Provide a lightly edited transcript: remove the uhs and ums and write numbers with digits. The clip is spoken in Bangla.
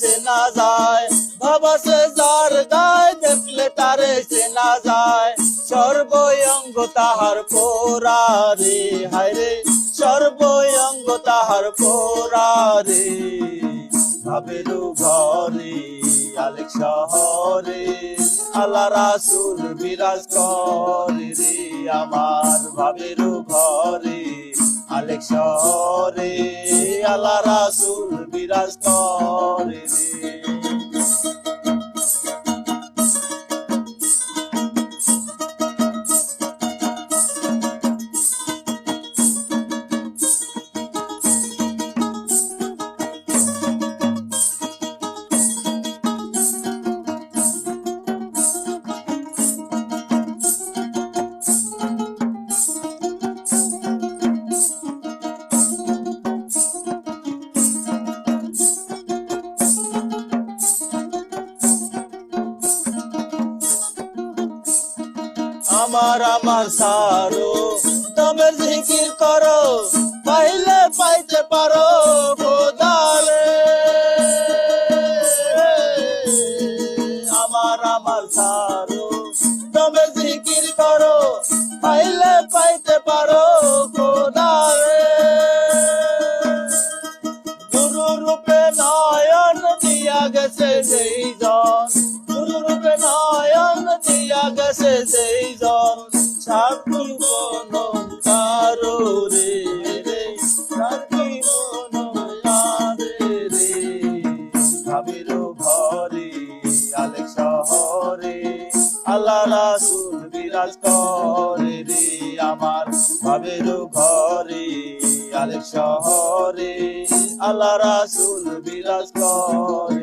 চেনা যায়, ভাবাসে যার গায় দেখলে তারে চেনা যায়। সর্বঙ্গ তাহার পোড়ারে, হায়রে সর্বঙ্গ তাহার পোড়ারে। ভাবেরু ঘরে আলেক শহরে আল্লাহ রাসূল বিরাজ করে রে আমার। ভাবেরু ঘরে আলেক শহরে আল্লাহ রাসূল বিরাজ করে রে। আমার আমার সারো দমের জিকির করো, পাইলে পাইতে পারো খোদারে। আমার আমার সারো দমের জিকির করো, পাইলে পাইতে পারো খোদারে। গুরু রূপে নয়ন দিয়া গেছে যেই জন, গুরু রূপে নয়ন দিয়া গেছে যেই জন, সাক্ষী বনম কারো রে রে, সাক্ষী বনম কারে রে। ভাবেরু ঘরে আলেক শহরে আল্লাহ রাসূল বিরাজ করে রে আমার। ভাবেরু ঘরে আলেক শহরে আল্লাহ রাসূল বিরাজ করে।